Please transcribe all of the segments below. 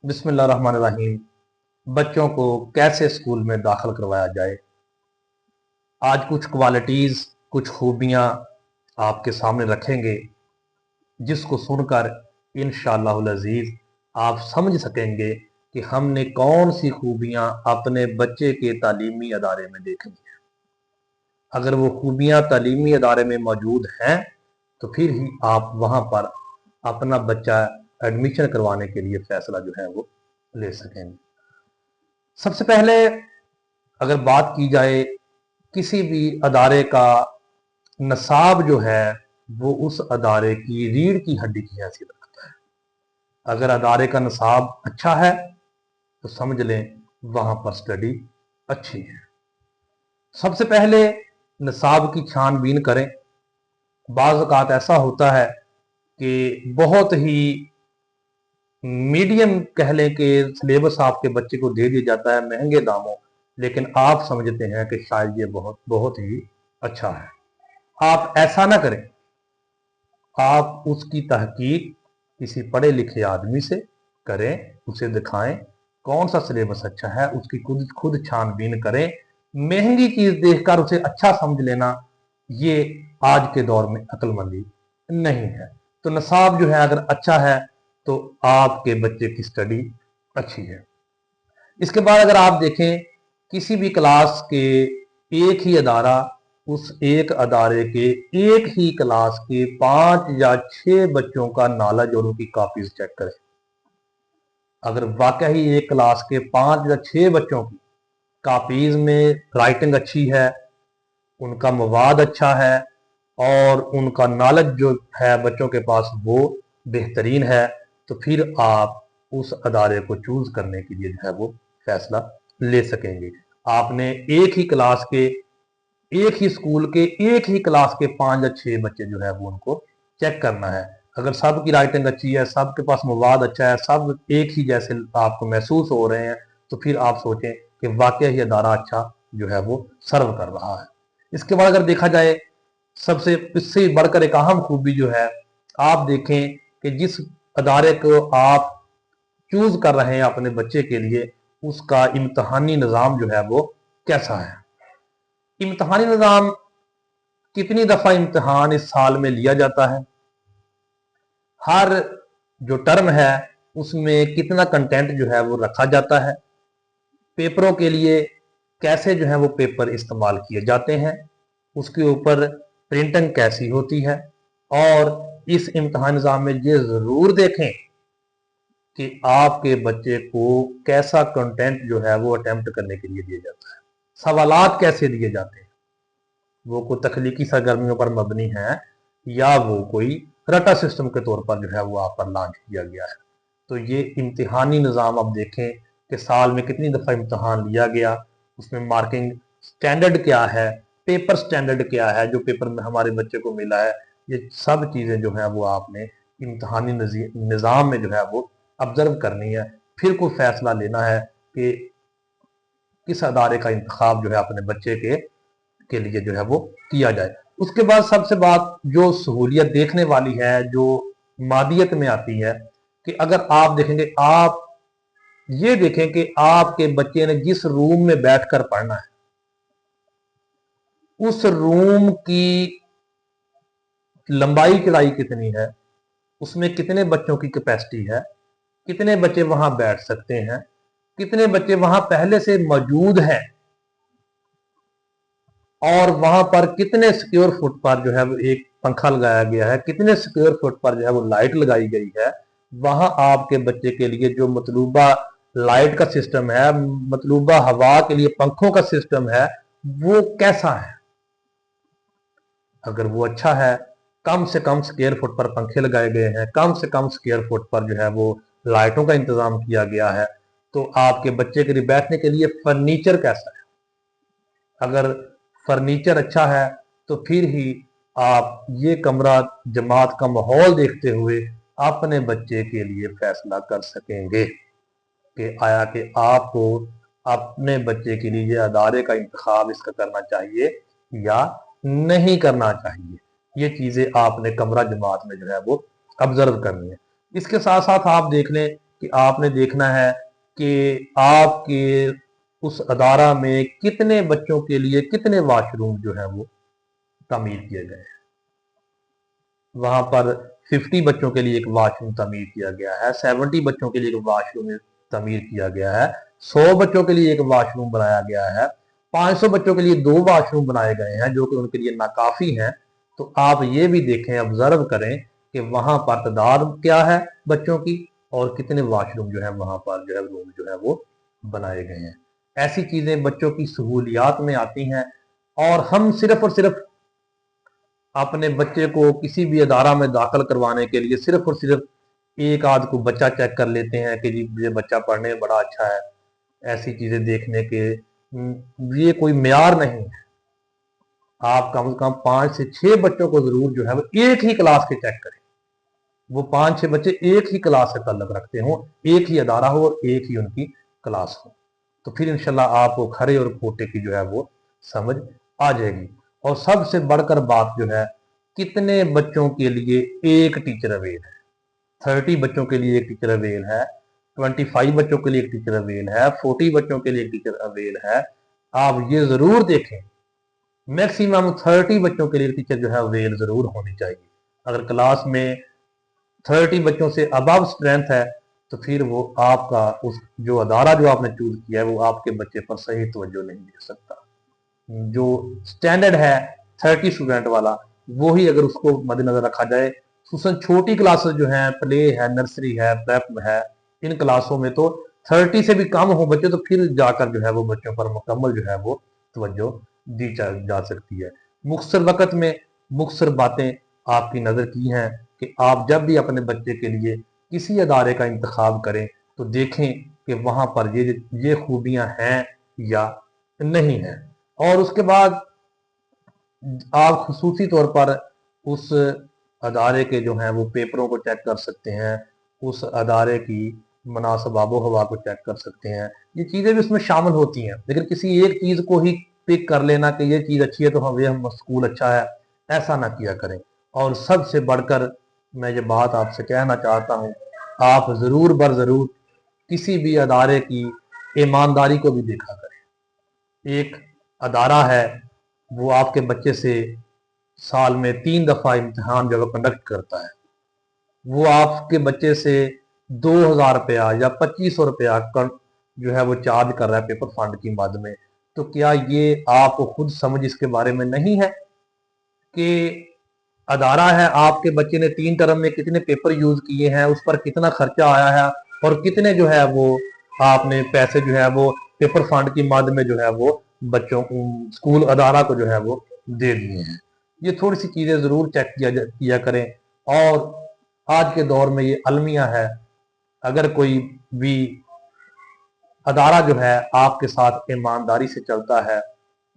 बिस्मिल्लाहिर्रहमानिर्रहीम। बच्चों को कैसे स्कूल में दाखिल करवाया जाए। आज कुछ क्वालिटीज़, कुछ खूबियाँ आपके सामने रखेंगे, जिसको सुनकर इंशाअल्लाहुल अज़ीज़ आप समझ सकेंगे कि हमने कौन सी खूबियाँ अपने बच्चे के तालीमी अदारे में देखनी है। अगर वो खूबियाँ तालीमी अदारे में मौजूद हैं तो फिर ही आप वहाँ पर अपना बच्चा एडमिशन करवाने के लिए फ़ैसला जो है वो ले सकेंगे। सबसे पहले अगर बात की जाए, किसी भी अदारे का नसाब जो है वो उस अदारे की रीढ़ की हड्डी की हैसियत रखता है। अगर अदारे का नसाब अच्छा है तो समझ लें वहां पर स्टडी अच्छी है। सबसे पहले नसाब की छानबीन करें। बाज़ औक़ात ऐसा होता है कि बहुत ही मीडियम कह लें कि सिलेबस आपके बच्चे को दे दिया जाता है महंगे दामों, लेकिन आप समझते हैं कि शायद ये बहुत बहुत ही अच्छा है। आप ऐसा ना करें। आप उसकी तहकीक किसी पढ़े लिखे आदमी से करें, उसे दिखाएं कौन सा सिलेबस अच्छा है, उसकी खुद खुद छानबीन करें। महंगी चीज देखकर उसे अच्छा समझ लेना, ये आज के दौर में अक्लमंदी नहीं है। तो नसाब जो है अगर अच्छा है तो आपके बच्चे की स्टडी अच्छी है। इसके बाद अगर आप देखें, किसी भी क्लास के एक ही अदारा, उस एक अदारे के एक ही क्लास के 5 या 6 बच्चों का नॉलेज और उनकी कॉपीज चेक करें। अगर वाकई एक क्लास के 5 या 6 बच्चों की कॉपीज में राइटिंग अच्छी है, उनका मवाद अच्छा है और उनका नॉलेज जो है बच्चों के पास वो बेहतरीन है, तो फिर आप उस अदारे को चूज करने के लिए जो है वो फैसला ले सकेंगे। आपने एक ही क्लास के, एक ही स्कूल के एक ही क्लास के 5 या 6 बच्चे जो है वो उनको चेक करना है। अगर सब की राइटिंग अच्छी है, सबके पास मवाद अच्छा है, सब एक ही जैसे आपको महसूस हो रहे हैं, तो फिर आप सोचें कि वाकई ही अदारा अच्छा जो है वो सर्व कर रहा है। इसके बाद अगर देखा जाए, सबसे इससे बढ़कर एक अहम खूबी जो है, आप देखें कि जिस अदारे को आप चूज कर रहे हैं अपने बच्चे के लिए, उसका इम्तहानी निज़ाम जो है वो कैसा है। इम्तहानी निज़ाम, कितनी दफ़ा इम्तहान इस साल में लिया जाता है, हर जो टर्म है उसमें कितना कंटेंट जो है वो रखा जाता है, पेपरों के लिए कैसे जो है वो पेपर इस्तेमाल किए जाते हैं, उसके ऊपर प्रिंटिंग कैसी होती है। और इस इम्तहान निज़ाम में ये ज़रूर देखें कि आपके बच्चे को कैसा कंटेंट जो है वो अटेम्प्ट करने के लिए दिया जाता है, सवालात कैसे दिए जाते हैं, वो कोई तख्लीकी सरगर्मियों पर मबनी है या वो कोई रटा सिस्टम के तौर पर जो है वो आप पर लॉन्च किया गया है। तो ये इम्तिहानी निज़ाम आप देखें कि साल में कितनी दफ़ा इम्तहान लिया गया, उसमें मार्किंग स्टैंडर्ड क्या है, पेपर स्टैंडर्ड क्या है जो पेपर में हमारे बच्चे को मिला है। ये सब चीज़ें जो हैं वो आपने इम्तहानी निज़ाम में जो है वो ऑब्जर्व करनी है। फिर कोई फैसला लेना है कि किस अदारे का इंतखाब जो है अपने बच्चे के लिए जो है वो किया जाए। उसके बाद सबसे बात जो सहूलियत देखने वाली है, जो मादियत में आती है, कि अगर आप देखेंगे, आप ये देखें कि आपके बच्चे ने जिस रूम में बैठकर पढ़ना है, उस रूम की लंबाई चौड़ाई कितनी है, उसमें कितने बच्चों की कैपेसिटी है, कितने बच्चे वहां बैठ सकते हैं, कितने बच्चे वहां पहले से मौजूद हैं और वहां पर कितने स्क्वायर फुट पर जो है वो एक पंखा लगाया गया है, कितने स्क्वायर फुट पर जो है वो लाइट लगाई गई है। वहां आपके बच्चे के लिए जो मतलूबा लाइट का सिस्टम है, मतलूबा हवा के लिए पंखों का सिस्टम है, वो कैसा है। अगर वो अच्छा है, कम से कम स्क्वायर फुट पर पंखे लगाए गए हैं, कम से कम स्क्वायर फुट पर जो है वो लाइटों का इंतजाम किया गया है, तो आपके बच्चे के लिए बैठने के लिए फर्नीचर कैसा है। अगर फर्नीचर अच्छा है तो फिर ही आप ये कमरा जमात का माहौल देखते हुए अपने बच्चे के लिए फैसला कर सकेंगे कि आया कि आपको अपने बच्चे के लिए अदारे का इंतखाब इसका करना चाहिए या नहीं करना चाहिए। ये चीज़ें आपने कमरा जमात में जो है वो ऑब्जर्व करनी है। इसके साथ साथ आप देख लें कि आपने देखना है कि आपके उस अदारा में कितने बच्चों के लिए कितने वाशरूम जो है वो तामीर किए गए हैं। वहां पर 50 बच्चों के लिए एक वाशरूम तामीर किया गया है, 70 बच्चों के लिए एक वाशरूम तामीर किया गया है, 100 बच्चों के लिए एक वाशरूम बनाया गया है, 500 बच्चों के लिए 2 वाशरूम बनाए गए हैं जो कि उनके लिए नाकाफी हैं। तो आप ये भी देखें, ऑब्जर्व करें कि वहां पर तादाद क्या है बच्चों की और कितने वाशरूम जो है वहां पर जो है रूम जो है वो बनाए गए हैं। ऐसी चीजें बच्चों की सहूलियात में आती हैं और हम सिर्फ और सिर्फ अपने बच्चे को किसी भी अदारा में दाखिल करवाने के लिए सिर्फ और सिर्फ एक आध को बच्चा चेक कर लेते हैं कि जी ये बच्चा पढ़ने में बड़ा अच्छा है। ऐसी चीजें देखने के ये कोई म्यार नहीं है। आप कम से कम 5 से 6 बच्चों को जरूर जो है वो एक ही क्लास के चेक करें। वो 5-6 बच्चे एक ही क्लास से ताल्लुक रखते हो, एक ही अदारा हो और एक ही उनकी क्लास हो, तो फिर इंशाल्लाह आपको खरे और खोटे की जो है वो समझ आ जाएगी। और सबसे बढ़कर बात जो है, कितने बच्चों के लिए एक टीचर अवेल है। 30 बच्चों के लिए एक टीचर अवेल है, 25 बच्चों के लिए एक टीचर अवेल है, 40 बच्चों के लिए एक टीचर अवेल है। आप ये जरूर देखें, मैक्सिमम 30 बच्चों के लिए टीचर जो है अवेल जरूर होनी चाहिए। अगर क्लास में 30 बच्चों से अबव स्ट्रेंथ है तो फिर वो आपका उस जो अदारा जो आपने चूज किया है वो आपके बच्चे पर सही तवज्जो नहीं दे सकता। जो स्टैंडर्ड है 30 स्टूडेंट वाला, वो ही अगर उसको मद्देनजर रखा जाए, खुसूसन छोटी क्लासेस जो हैं, प्ले है, नर्सरी है, प्रेप है, इन क्लासों में तो 30 से भी कम हो बच्चे तो फिर जाकर जो है वो बच्चों पर मुकम्मल जो है वो तवज्जो दी जा सकती है। मुख्तसर वक्त में मुख्तसर बातें आपकी नज़र की हैं कि आप जब भी अपने बच्चे के लिए किसी अदारे का इंतखाब करें तो देखें कि वहाँ पर ये खूबियाँ हैं या नहीं हैं। और उसके बाद आप खसूसी तौर पर उस अदारे के जो हैं वो पेपरों को चेक कर सकते हैं, उस अदारे की मुनासिब आबो हवा को चेक कर सकते हैं। ये चीज़ें भी उसमें शामिल होती हैं, लेकिन किसी एक चीज़ को ही पिक कर लेना कि ये चीज़ अच्छी है तो हम स्कूल अच्छा है, ऐसा ना किया करें। और सबसे बढ़कर मैं ये बात आपसे कहना चाहता हूँ, आप ज़रूर बर ज़रूर किसी भी अदारे की ईमानदारी को भी देखा करें। एक अदारा है वो आपके बच्चे से साल में 3 दफ़ा इम्तिहान जो है कंडक्ट करता है, वो आपके बच्चे से 2000 रुपया या 2500 रुपया जो है वो चार्ज कर रहा है पेपर फंड की मद में। तो क्या ये आपको खुद समझ इसके बारे में नहीं है कि अदारा है, आपके बच्चे ने 3 टर्म में कितने पेपर यूज किए हैं, उस पर कितना खर्चा आया है और कितने जो है वो आपने पैसे जो है वो पेपर फंड की मद में जो है वो बच्चों स्कूल अदारा को जो है वो दे दिए हैं। ये थोड़ी सी चीजें जरूर चेक किया करें। और आज के दौर में ये अलमिया है, अगर कोई भी अदारा जो है आपके साथ ईमानदारी से चलता है,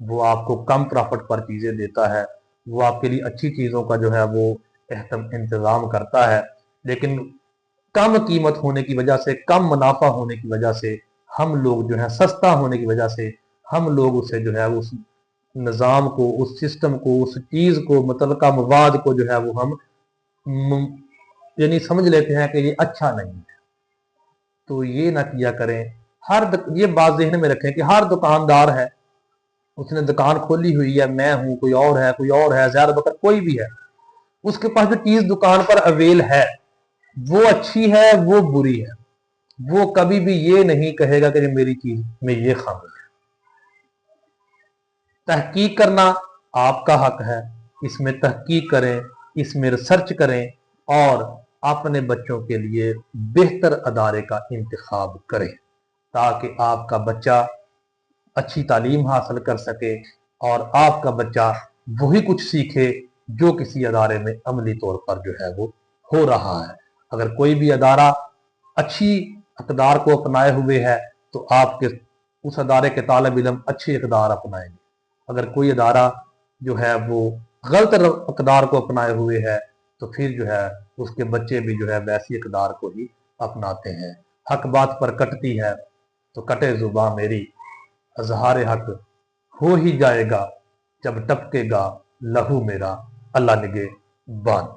वो आपको कम प्रॉफिट पर चीजें देता है, वो आपके लिए अच्छी चीजों का जो है वो इंतजाम करता है, लेकिन कम कीमत होने की वजह से, कम मुनाफा होने की वजह से, हम लोग जो है सस्ता होने की वजह से हम लोग उसे जो है उस निज़ाम को, उस सिस्टम को, उस चीज को, मतलब मवाद को जो है वो हम यानी समझ लेते हैं कि ये अच्छा नहीं है। तो ये ना किया करें। ये बात ज़हन में रखें कि हर दुकानदार है, उसने दुकान खोली हुई है, मैं हूं, कोई और है, कोई और है, ज़ैर बकर कोई भी है, उसके पास जो चीज दुकान पर अवेल है वो अच्छी है, वो बुरी है, वो कभी भी ये नहीं कहेगा कि मेरी चीज में ये खामी है। तहकीक करना आपका हक है, इसमें तहकीक करें, इसमें रिसर्च करें और अपने बच्चों के लिए बेहतर अदारे का इंतखाब करें ताकि आपका बच्चा अच्छी तालीम हासिल कर सके और आपका बच्चा वही कुछ सीखे जो किसी अदारे में अमली तौर पर जो है वो हो रहा है। अगर कोई भी अदारा अच्छी अकदार को अपनाए हुए है तो आपके उस अदारे के तालिब इल्म अच्छी अकदार अपनाएंगे। अगर कोई अदारा जो है वो गलत अकदार को अपनाए हुए है तो फिर जो है उसके बच्चे भी जो है वैसी अकदार को ही अपनाते हैं। हक बात पर कटती है तो कटे जुबां मेरी, अजहार हक हो ही जाएगा जब टपकेगा लहू मेरा, अल्लाह निगे बान।